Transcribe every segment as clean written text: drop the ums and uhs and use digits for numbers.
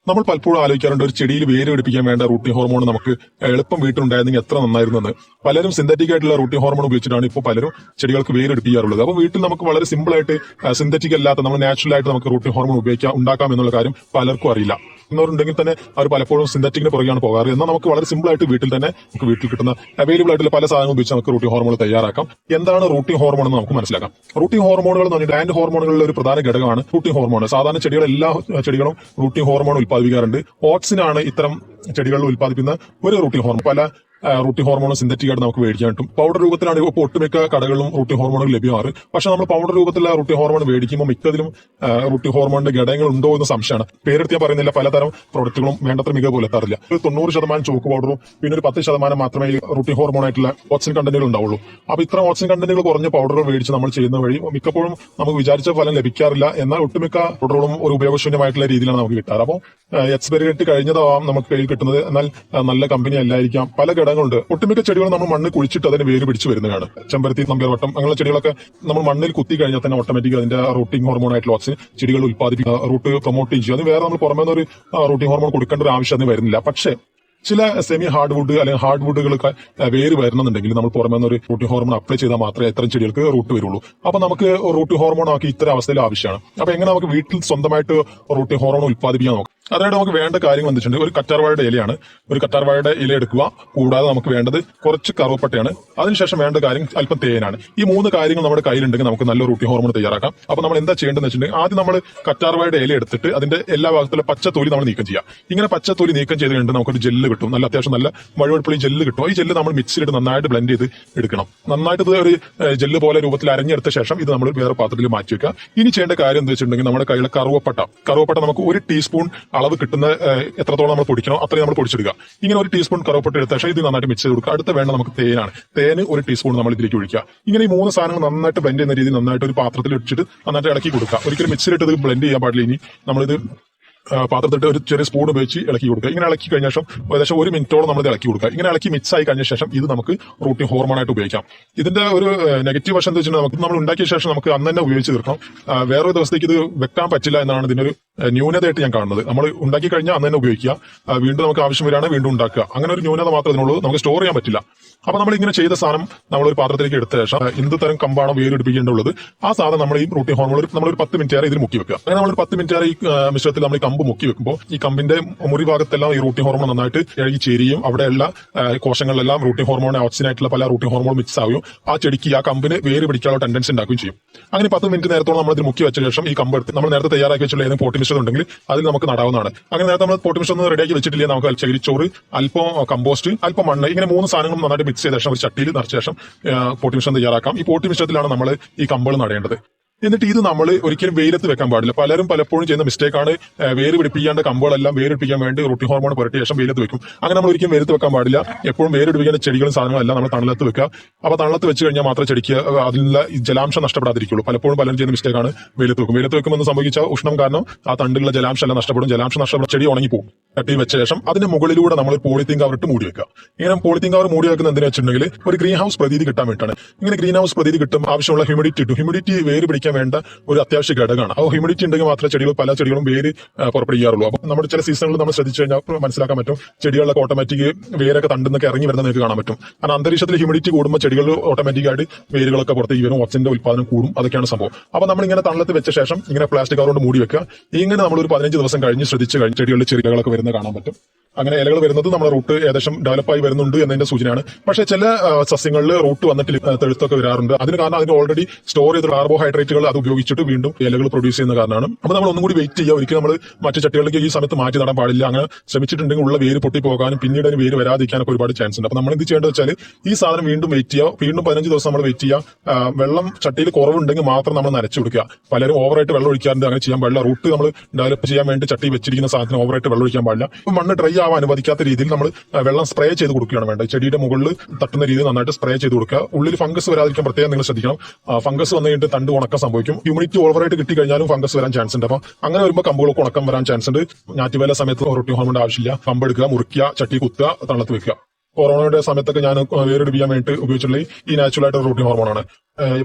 നമ്മൾ പലപ്പോഴും ആലോചിക്കാറുണ്ട് ഒരു ചെടിയിൽ വേര് പിടിപ്പിക്കാൻ വേണ്ട റൂട്ടിംഗ് ഹോർമോൺ നമുക്ക് എളുപ്പം വീട്ടിലുണ്ടായിരുന്നെങ്കിൽ എത്ര നന്നായിരുന്നു എന്ന്. പലരും സിന്തറ്റിക് ആയിട്ടുള്ള റൂട്ടിംഗ് ഹോർമോൺ ഉപയോഗിച്ചിട്ടാണ് ഇപ്പോൾ പലരും ചെടികൾക്ക് വേര് പിടിപ്പിക്കാറുള്ളത്. അപ്പോൾ വീട്ടിൽ നമുക്ക് വളരെ സിമ്പിൾ ആയിട്ട് സിന്തറ്റിക് അല്ലാത്ത നമ്മൾ നാച്ചുറൽ ആയിട്ട് നമുക്ക് റൂട്ടിംഗ് ഹോർമോൺ ഉണ്ടാക്കാം എന്നുള്ള കാര്യം പലർക്കും അറിയില്ല. ഉണ്ടെങ്കിൽ തന്നെ അവർ പലപ്പോഴും സിന്തറ്റിക്കിന് പുറകെയാണ് പോകാറ്. എന്നാൽ നമുക്ക് വളരെ സിമ്പിൾ ആയിട്ട് വീട്ടിൽ കിട്ടുന്ന അവൈലബിൾ ആയിട്ടുള്ള പല സാധനങ്ങൾ ഉപയോഗിച്ച് നമുക്ക് റൂട്ടിംഗ് ഹോർമോൺ തയ്യാറാക്കാം. എന്താണ് റൂട്ടിംഗ് ഹോർമോൺ എന്ന് നമുക്ക് മനസ്സിലാക്കാം. റൂട്ടിംഗ് ഹോർമോണുകൾ എന്ന് പറഞ്ഞാൽ ഗ്ലാൻഡ് ഹോർമോണുകളിലെ ഒരു പ്രധാന ഘടകമാണ് റൂട്ടിംഗ് ഹോർമോൺ. സാധാരണ എല്ലാ ചെടികളും റൂട്ടിംഗ് ഹോർമോൺ ഉൽപ്പാദിപ്പിക്കാറുണ്ട്. ഓട്സിനാണ് ഇത്തരം ചെടികളിൽ ഉൽപ്പാദിപ്പിക്കുന്ന ഒരു റൂട്ടിംഗ് ഹോർമോൺ. പല റൂട്ടിംഗ് ഹോർമോൺ സിന്തറ്റിക് ആയിട്ട് നമുക്ക് മേടിക്കാൻ കിട്ടും. പൗഡർ രൂപത്തിലാണ് ഇപ്പോൾ ഒട്ടുമിക്ക കടകളിലും റൂട്ടിംഗ് ഹോർമോണുകൾ ലഭ്യമാണ്. പക്ഷെ നമ്മൾ പൗഡർ രൂപത്തിലുള്ള റൂട്ടിംഗ് ഹോർമോൺ മേടിക്കുമ്പോൾ മിക്കതിലും റൂട്ടിംഗ് ഹോർമോണിന്റെ ഘടകങ്ങൾ ഉണ്ടോ എന്ന് സംശയമാണ്. പേരെടുത്ത് ഞാൻ പറയുന്നില്ല, പലതരം പ്രോഡക്റ്റുകളും വേണ്ടത്ര മികവ് പുലർത്താറില്ല. 90% ചോക്ക് പൗഡറും പിന്നെ ഒരു 10% മാത്രമേ ഈ റൂട്ടിംഗ് ഹോർമോൺ ആയിട്ടുള്ള ഓക്സിജൻ കണ്ടന്റുകൾ ഉണ്ടാവുള്ളൂ. അപ്പൊ ഇത്ര ഓക്സിജൻ കണ്ടന്റുകൾ കുറഞ്ഞ പൗഡറുകൾ മേടിച്ച് നമ്മൾ ചെയ്യുന്ന വഴി മിക്കപ്പോഴും നമുക്ക് വിചാരിച്ച ഫലം ലഭിക്കാറില്ല. എന്നാൽ ഒട്ടുമിക്ക പൗഡറുകളും ഒരു ഉപയോഗശൂന്യമായിട്ടുള്ള രീതിയിലാണ് നമുക്ക് കിട്ടാറ്. അപ്പോൾ എക്സ്പയറി ഡേറ്റ് കഴിഞ്ഞതാവാം നമുക്ക് കയ്യിൽ കിട്ടുന്നത്, എന്നാൽ നല്ല കമ്പനി അല്ലായിരിക്കാം. പല ഘടകങ്ങളുണ്ട്. ഒട്ടുമിക്ക ചെടികൾ നമ്മൾ മണ്ണ് കുഴിച്ചിട്ട് അതിന് വേര് പിടിച്ച് വരുന്നതാണ്. ചെമ്പരത്തി, നമ്പ്യാർവട്ടം അങ്ങനെയുള്ള ചെടികളൊക്കെ നമ്മൾ മണ്ണിൽ കുത്തി കഴിഞ്ഞാൽ തന്നെ ഓട്ടോമാറ്റിക് അതിന്റെ റൂട്ടിംഗ് ഹോർമോൺ ആയിട്ടുള്ള ഓക്സിജൻ ചെടികൾ ഉൽപ്പാദിപ്പിക്കുക, റൂട്ട് പ്രൊമോട്ട് ചെയ്യുക. അത് വേറെ നമ്മൾ പുറമേ ഒരു റൂട്ടിംഗ് ഹോർമോൺ കൊടുക്കേണ്ട ഒരു ആവശ്യം അതിന് വരുന്നില്ല. പക്ഷേ ചില സെമി ഹാർഡ് വുഡ് അല്ലെങ്കിൽ ഹാർഡ് വുഡുകളൊക്കെ വേര് വരുന്നുണ്ടെങ്കിൽ നമ്മൾ പുറമേ ഒരു റൂട്ടിംഗ് ഹോർമോൺ അപ്ലൈ ചെയ്താൽ മാത്രമേ ഇത്തരം ചെടികൾക്ക് റൂട്ട് വരുള്ളൂ. അപ്പൊ നമുക്ക് റൂട്ടിംഗ് ഹോർമോൺ ആക്കി ഇത്തരം അവസ്ഥയിൽ ആവശ്യമാണ്. അപ്പൊ എങ്ങനെ നമുക്ക് വീട്ടിൽ സ്വന്തമായിട്ട് റൂട്ടിംഗ് ഹോർമോൺ ഉൽപ്പാദിപ്പിക്കാൻ നോക്കാം. അതിനായിട്ട് നമുക്ക് വേണ്ട കാര്യങ്ങൾ എന്ന് വെച്ചിട്ടുണ്ടെങ്കിൽ ഒരു കറ്റാർവാഴയുടെ ഇലയാണ്. ഒരു കറ്റാർവാഴയുടെ ഇല എടുക്കുക. കൂടാതെ നമുക്ക് വേണ്ടത് കുറച്ച് കറുവപ്പട്ടയാണ്. അതിനുശേഷം വേണ്ട കാര്യം അല്പം തേനാണ്. ഈ 3 കാര്യങ്ങൾ നമ്മുടെ കയ്യിലുണ്ടെങ്കിൽ നമുക്ക് നല്ല റൂട്ടിംഗ് ഹോർമോൺ തയ്യാറാക്കാം. അപ്പൊ നമ്മൾ എന്താ ചെയ്യേണ്ടതെന്ന് വെച്ചിട്ടുണ്ടെങ്കിൽ ആദ്യം നമ്മൾ കറ്റാർവാഴയുടെ ഇല എടുത്തിട്ട് അതിന്റെ എല്ലാ ഭാഗത്തുള്ള പച്ച തൊലി നമ്മൾ നീക്കം ചെയ്യുക. ഇങ്ങനെ പച്ച തൊലി നീക്കം ചെയ്ത് കഴിഞ്ഞിട്ട് നമുക്കൊരു ജെല്ല് കിട്ടും. അത്യാവശ്യം നല്ല വഴുവഴുപ്പുള്ള ജെല്ല് കിട്ടും. ഈ ജെല്ല് നമ്മൾ മിക്സിയിലിട്ട് നന്നായിട്ട് ബ്ലെൻഡ് ചെയ്ത് എടുക്കണം. നന്നായിട്ട് ഇത് ഒരു ജെല്ല് പോലെ രൂപത്തിൽ അരഞ്ഞെടുത്ത ശേഷം ഇത് നമ്മൾ വേറെ പാത്രത്തിൽ മാറ്റി വെക്കുക. ഇനി ചെയ്യേണ്ട കാര്യം എന്താ വെച്ചിട്ടുണ്ടെങ്കിൽ നമ്മുടെ കയ്യിലെ കറുവപ്പട്ട നമുക്ക് 1 ടീസ്പൂൺ അളവ് കിട്ടുന്ന എത്രത്തോളം നമ്മൾ പൊടിക്കണോ അത്രയും നമ്മൾ പൊടിച്ചെടുക്കുക. ഇങ്ങനെ 1 ടീസ്പൂൺ കറുവപ്പട്ട എടുത്ത ശേഷം ഇത് നന്നായിട്ട് മിക്സ് ചെയ്ത് കൊടുക്കുക. അടുത്ത വേണ്ട നമുക്ക് തേനാണ്. തേന് 1 ടീസ്പൂൺ നമ്മൾ ഇതിലേക്ക് ഒഴിക്കുക. ഇങ്ങനെ ഈ 3 സാധനങ്ങൾ നന്നായിട്ട് ബ്ലെൻഡ് ചെയ്യുന്ന രീതിയിൽ നന്നായിട്ട് ഒരു പാത്രത്തിൽ വെച്ചിട്ട് നന്നായിട്ട് ഇളക്കി കൊടുക്കുക. ഒരിക്കലും മിക്സിയിലിട്ട് ഇത് ബ്ലെൻഡ് ചെയ്യാൻ പാടില്ല. ഇനി നമ്മളിത് പാത്രത്തിട്ട് ഒരു ചെറിയ സ്പൂൺ ഉപയോഗിച്ച് ഇളക്കി കൊടുക്കുക. ഇങ്ങനെ ഇളക്കി കഴിഞ്ഞ ശേഷം ഏകദേശം 1 മിനിറ്റോളം നമ്മൾ ഇളക്കി കൊടുക്കുക. ഇങ്ങനെ ഇളക്കി മിക്സ് ആയി കഴിഞ്ഞ ശേഷം ഇത് നമുക്ക് റൂട്ടിംഗ് ഹോർമോൺ ആയിട്ട് ഉപയോഗിക്കാം. ഇതിന്റെ ഒരു നെഗറ്റീവ് വശം എന്താ വെച്ചാൽ നമുക്ക് നമ്മൾ ഉണ്ടാക്കിയ ശേഷം നമുക്ക് അന്ന് തന്നെ ഉപയോഗിച്ച് തീർക്കണം. വേറൊരു ദിവസത്തേക്ക് ഇത് വെക്കാൻ പറ്റില്ല എന്നാണ് ഇതിന്റെ ഒരു ന്യൂനതയായിട്ട് ഞാൻ കാണുന്നത്. നമ്മൾ ഉണ്ടാക്കി കഴിഞ്ഞാൽ അന്ന് തന്നെ ഉപയോഗിക്കുക. വീണ്ടും നമുക്ക് ആവശ്യം വരികയാണെങ്കിൽ വീണ്ടും ഉണ്ടാക്കുക. അങ്ങനെ ഒരു ന്യൂനത മാത്രമേ ഇതിനുള്ളൂ. നമുക്ക് സ്റ്റോർ ചെയ്യാൻ പറ്റില്ല. അപ്പൊ നമ്മൾ ഇങ്ങനെ ചെയ്ത സാധനം നമ്മളൊരു പാത്രത്തിലേക്ക് എടുത്ത ശേഷം എന്ത് തരം കമ്പാണോ വേര് പിടിപ്പിക്കേണ്ടത് ആ സാധനം നമ്മൾ ഈ റൂട്ടിംഗ് ഹോർമോൺ നമ്മളൊരു 10 മിനിറ്റ് ഇതിൽ മുക്കി വെക്കുക. അങ്ങനെ നമ്മളൊരു 10 മിനിറ്റ് ഈ മിശ്രത്തിൽ നമ്മൾ ഈ കമ്പ് മുക്കി വെക്കുമ്പോൾ ഈ കമ്പിന്റെ മുറി ഭാഗത്തെല്ലാം ഈ റൂട്ടിംഗ് ഹോർമോൺ നന്നായിട്ട് ഇഴകി ചേരുകയും അവിടെയുള്ള കോശങ്ങളിലെല്ലാം റൂട്ടിംഗ് ഹോർമോൺ ഓക്സിജനായിട്ടുള്ള പല റൂട്ടിംഗ് ഹോർമോൺ മിക്സ് ആവുകയും ആ ചെടിക്ക് ആ കമ്പിന് വേര് പിടിക്കാനുള്ള ടെൻഡൻസി ഉണ്ടാക്കുകയും ചെയ്യും. അങ്ങനെ 10 മിനിറ്റ് നേരത്തോളം നമ്മൾ ഇതിൽ മുക്കി വെച്ച ശേഷം ഈ കമ്പ് എടുത്ത് നമ്മൾ നേരത്തെ തയ്യാറാക്കി വെച്ചുള്ള ഏതെങ്കിലും പോട്ടി മിശ്രം ഉണ്ടെങ്കിൽ അതിൽ നമുക്ക് നടാവുന്നതാണ്. അങ്ങനെ നേരത്തെ നമ്മൾ പോട്ടി മിശ്രം ഒന്നും റെഡിയാക്കി വെച്ചിട്ടില്ല, നമുക്ക് ചകിരിച്ചോറ്, അല്പം കമ്പോസ്റ്റ്, അല്പം മണ്ണ്, ഇങ്ങനെ 3 സാധനങ്ങളും നന്നായിട്ട് മിക്സ് ചെയ്ത ശേഷം ഒരു ചട്ടിയിൽ നിറച്ച ശേഷം പോട്ടി മിശ്രം തയ്യാറാക്കാം. ഈ പോട്ടി മിശ്രത്തിലാണ് നമ്മൾ ഈ കമ്പുകൾ നടേണ്ടത്. എന്നിട്ട് ഇത് നമ്മൾ ഒരിക്കലും വെയിലത്ത് വെക്കാൻ പാടില്ല. പലരും പലപ്പോഴും ചെയ്യുന്ന മിസ്റ്റേക്കാണ് വേര് പിടിപ്പിക്കേണ്ട കമ്പുകളെല്ലാം വേര് പിടിപ്പിക്കാൻ വേണ്ടി റൂട്ടിംഗ് ഹോർമോൺ പുരട്ടിയ ശേഷം വെയിലത്ത് വെക്കും. അങ്ങനെ നമ്മൾ ഒരിക്കലും വെയിലത്ത് വെക്കാൻ പാടില്ല. എപ്പോഴും വേര് പിടിപ്പിക്കേണ്ട ചെടികളും സാധനങ്ങളെല്ലാം നമ്മൾ തണലത്ത് വെക്കുക. അപ്പൊ തണലത്ത് വെച്ച് കഴിഞ്ഞാൽ മാത്രമേ ചെടിക്ക് അതിലുള്ള ജലാംശം നഷ്ടപ്പെടാതിരിക്കുള്ളൂ. പലപ്പോഴും പലരും ചെയ്യുന്ന മിസ്റ്റേക്കാണ് വെയിലത്ത് വെക്കും. വെയിലത്ത് വെക്കുമെന്ന് സംഭവിച്ചാൽ ഉഷ്ണം കാരണം ആ തണ്ടിലുള്ള ജലാംശം എല്ലാം നഷ്ടപ്പെടും. ജലാംശം നഷ്ടപ്പെടുന്ന ചെടി ഉണങ്ങിപ്പോകും. ചട്ടി വെച്ച ശേഷം അതിന്റെ മുകളിലൂടെ നമ്മൾ പോളിത്തീൻ കവർ ഇട്ട് മൂടി വെക്കുക. ഇങ്ങനെ പോളിത്തീൻ കവർ മൂടി വെക്കുന്ന എന്തിനാ വെച്ചിട്ടുണ്ടെങ്കിൽ ഒരു ഗ്രീൻ ഹൗസ് പ്രതീതി കിട്ടാൻ വേണ്ടിയിട്ടാണ്. ഇങ്ങനെ ഗ്രീൻ ഹൗസ് പ്രതീതി കിട്ടും ആവശ്യമുള്ള ഹ്യൂമിഡിറ്റി കിട്ടും. ഹ്യൂമിഡിറ്റി വേര് പിടിക്കാൻ വേണ്ട ഒരു അത്യാവശ്യ ഘടകമാണ്. അപ്പോൾ ഹ്യൂമിഡിറ്റി ഉണ്ടെങ്കിൽ മാത്രമേ പല ചെടികളും വേര് പുറപ്പെടുകയാറുള്ളൂ. അപ്പൊ നമ്മുടെ ചില സീസണുകൾ നമ്മൾ ശ്രദ്ധിച്ചു കഴിഞ്ഞാൽ മനസ്സിലാക്കാൻ പറ്റും ചെടികളിലൊക്കെ ഓട്ടോമാറ്റിക് വേരൊക്കെ തണ്ടുന്നൊക്കെ ഇറങ്ങി വരുന്നത് നിങ്ങൾക്ക് കാണാൻ പറ്റും. കാരണം അന്തരീക്ഷത്തിൽ ഹ്യൂമിഡിറ്റി കൂടുമ്പോൾ ചെടികൾ ഓട്ടോമാറ്റിക്കായിട്ട് വേരുകളൊക്കെ പുറത്തേക്ക് വരും, ഓക്സിജന്റെ ഉൽപ്പാദനം കൂടും. അതൊക്കെയാണ് സംഭവം. അപ്പൊ നമ്മൾ ഇങ്ങനെ തണലത്ത് വെച്ച ശേഷം ഇങ്ങനെ പ്ലാസ്റ്റിക് കവർ കൊണ്ട് മൂടി വെക്കുക. ഇങ്ങനെ നമ്മൾ ഒരു 15 ദിവസം കഴിഞ്ഞ് ശ്രദ്ധിച്ച് കഴിഞ്ഞ് ചെടികളിൽ ചെറികളൊക്കെ വരുന്നത് കാണാൻ പറ്റും. അങ്ങനെ ഇലകൾ വരുന്നത് നമ്മുടെ റൂട്ട് ഏകദേശം ഡെവലപ്പായി വരുന്നുണ്ട് എന്നതിന്റെ സൂചനയാണ്. പക്ഷേ ചില സസ്യങ്ങളിൽ റൂട്ട് വന്നിട്ട് തെഴുത്തൊക്കെ വരാറുണ്ട്. അതിന് കാരണം അതിന് ഓൾറെഡി സ്റ്റോർ ചെയ്ത കാർബോഹൈഡ്രേറ്റുകൾ അത് ഉപയോഗിച്ചിട്ട് വീണ്ടും ഇലകൾ പ്രൊഡ്യൂസ് ചെയ്യുന്ന കാരണമാണ്. അപ്പൊ നമ്മൾ ഒന്നും കൂടി വെയിറ്റ് ചെയ്യുക. ഒരിക്കലും നമ്മൾ മറ്റു ചട്ടികളിലേക്ക് ഈ സമയത്ത് മാറ്റി നടാൻ പാടില്ല. അങ്ങനെ ശ്രമിച്ചിട്ടുണ്ടെങ്കിൽ ഉള്ള വേര് പൊട്ടിപ്പോകാനും പിന്നീട് അതിന് വേര് വരാതിരിക്കാനൊക്കെ ഒരുപാട് ചാൻസ് ഉണ്ട്. അപ്പൊ നമ്മൾ എന്ത് ചെയ്യേണ്ടത് വെച്ചാൽ ഈ സാധനം വീണ്ടും വെയിറ്റ് ചെയ്യുക. വീണ്ടും 15 ദിവസം നമ്മൾ വെയിറ്റ് ചെയ്യുക. വെള്ളം ചട്ടിയിൽ കുറവുണ്ടെങ്കിൽ മാത്രം നമ്മൾ നനച്ചു കൊടുക്കുക. പലരും ഓവറായിട്ട് വെള്ളം ഒഴിക്കാറുണ്ട്. അങ്ങനെ ചെയ്യാൻ പാടില്ല. റൂട്ട് നമ്മൾ ഡെവലപ്പ് ചെയ്യാൻ വേണ്ടി ചട്ടി വെച്ചിരിക്കുന്ന സാധനം ഓവറായിട്ട് വെള്ളം ഒഴിക്കാൻ പാടില്ല. ഇപ്പൊ മണ്ണ് ഡ്രൈ ആവാൻ അനുവദിക്കാത്ത രീതിയിൽ നമ്മൾ വെള്ളം സ്പ്രേ ചെയ്ത് കൊടുക്കുകയാണ് വേണ്ടത്. ചെടിയുടെ മുകളിൽ തട്ടുന്ന രീതിയിൽ നന്നായിട്ട് സ്പ്രേ ചെയ്ത് കൊടുക്കുക. ഉള്ളിൽ ഫംഗസ് വരാതിരിക്കാൻ പ്രത്യേകം നിങ്ങൾ ശ്രദ്ധിക്കണം. ഫംഗസ് വന്നു കഴിഞ്ഞിട്ട് തണ്ട് ഉണക്കം സംഭവിക്കും. ഹ്യൂമിഡിറ്റി ഓവറായിട്ട് കിട്ടി കഴിഞ്ഞാലും ഫംഗസ് വരാൻ ചാൻസ് ഉണ്ട്. അപ്പൊ അങ്ങനെ വരുമ്പോൾ കമ്പുകൾക്ക് ഉണക്കം വരാൻ ചാൻസ് ഉണ്ട്. ഞാറ്റുവേല സമയത്ത് റൂട്ടിംഗ് ഹോർമോണിന്റെ ആവശ്യമില്ല. കമ്പ് എടുക്കുക, മുറിക്കുക, ചട്ടി കുത്തുക, തണലത്ത് വെക്കുക. കൊറോണയുടെ സമയത്തൊക്കെ ഞാൻ വേര് പിടിപ്പിക്കാൻ വേണ്ടി ഉപയോഗിച്ചിട്ടുള്ള ഈ നാച്ചുറൽ ആയിട്ട് റൂട്ടിംഗ് ഹോർമോണാണ്.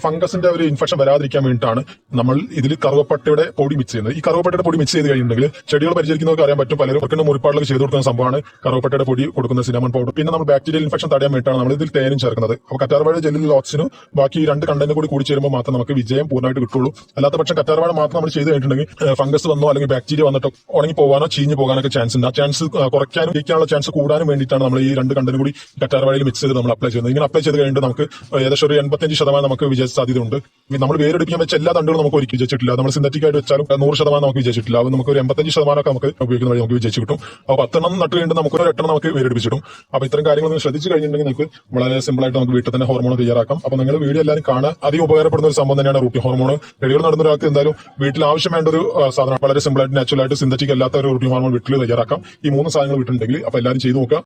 ഫംഗസിന്റെ ഒരു ഇൻഫെക്ഷൻ വരാതിരിക്കാൻ വേണ്ടിയിട്ടാണ് നമ്മൾ ഇതിൽ കറുവപ്പട്ടയുടെ പൊടി മിക്സ് ചെയ്യുന്നത്. ഈ കറുവപ്പട്ടയുടെ പൊടി മിക്സ് ചെയ്ത് കഴിയുന്നുണ്ടെങ്കിൽ ചെടികൾ പരിചരിക്കുന്നവർക്ക് അറിയാൻ പറ്റും, പലരും ഒക്കെയുള്ള മുറിപ്പാടിലൊക്കെ ചെയ്ത് കൊടുക്കുന്ന സംഭവമാണ് കറുവപ്പട്ടയുടെ പൊടി കൊടുക്കുന്ന സിനാമൺ പൗഡർ. പിന്നെ നമ്മൾ ബാക്ടീരിയൽ ഇൻഫെക്ഷൻ തടയാൻ വേണ്ടിയിട്ടാണ് നമ്മൾ ഇതിൽ തേനും ചേർക്കുന്നത്. അപ്പോൾ കറ്റാർവാഴ ജെല്ലിൽ ഓക്സിജനും ബാക്കി ഈ 2 കണ്ടന്റ് കൂടി ചേരുമ്പോൾ മാത്രം നമുക്ക് വിജയം പൂർണ്ണമായിട്ട് കിട്ടുള്ളൂ. അല്ലാത്ത പക്ഷം കറ്റാർവാഴ മാത്രം നമ്മൾ ചെയ്ത് കഴിഞ്ഞിട്ടുണ്ടെങ്കിൽ ഫംഗസ് വന്നോ അല്ലെങ്കിൽ ബാക്ടീരിയ വന്നിട്ടോ ഉണങ്ങി പോകാനോ ചീഞ്ഞു പോകാനൊക്കെ ചാൻസ് ഉണ്ട്. ആ ചാൻസ് കുറയ്ക്കാനും ഇരിക്കാനുള്ള ചാൻസ് കൂടാനും വേണ്ടിയിട്ടാണ് നമ്മൾ ഈ 2 കണ്ടന്റ് കൂടി കറ്റാർവാഴയിൽ മിക്സ് ചെയ്ത് നമ്മൾ അപ്ലൈ ചെയ്യുന്നത്. ഇങ്ങനെ അപ്ലൈ ചെയ്ത് കഴിഞ്ഞിട്ട് നമുക്ക് ഏകദേശം ഒരു 85% നമുക്ക് വിജയ സാധ്യത ഉണ്ട്. നമ്മൾ വേരെടുപ്പിക്കാൻ വെച്ച എല്ലാ തണ്ടുകളും നമുക്ക് ഒരിക്കലും വിജയിച്ചിട്ടില്ല. നമ്മൾ സിന്തറ്റിക് ആയിട്ട് വെച്ചാലും 100% നമുക്ക് വിജയിച്ചിട്ടില്ല. അത് നമുക്ക് ഒരു 85% ഒക്കെ നമുക്ക് ഉപയോഗിക്കുന്ന വഴി നമുക്ക് വിജയിച്ചു കിട്ടും. അപ്പോൾ 10 എണ്ണം നട്ട് കഴിഞ്ഞിട്ട് നമുക്ക് ഒരു 8 എണ്ണം നമുക്ക് വേരെടുപ്പിച്ചിട്ടും. അപ്പോൾ ഇത്തരം കാര്യങ്ങൾ നിങ്ങൾ ശ്രദ്ധിച്ചു കഴിഞ്ഞിട്ടുണ്ടെങ്കിൽ നമുക്ക് വളരെ സിമ്പിൾ ആയിട്ട് നമുക്ക് വീട്ടിൽ തന്നെ ഹോർമോൺ തയ്യാറാക്കാം. അപ്പോൾ നിങ്ങൾ വീഡിയോ എല്ലാവരും കാണാൻ അധികം ഉപകാരപ്പെടുന്ന ഒരു സംഭവം തന്നെയാണ് റൂട്ടിംഗ് ഹോർമോൺ. ചെടികൾ നടന്ന ഒരാൾക്ക് എന്തായാലും വീട്ടിൽ ആവശ്യം വേണ്ട ഒരു സാധനം വളരെ സിമ്പിൾ ആയിട്ട് നാച്ചുറൽ ആയിട്ട് സിന്തറ്റിക് അല്ലാത്ത ഒരു റൂട്ടിംഗ് ഹോർമോൺ വീട്ടിൽ തയ്യാറാക്കാം. ഈ 3 സാധനങ്ങൾ വീട്ടിലുണ്ടെങ്കിൽ അപ്പോൾ എല്ലാവരും ചെയ്തു നോക്കുക.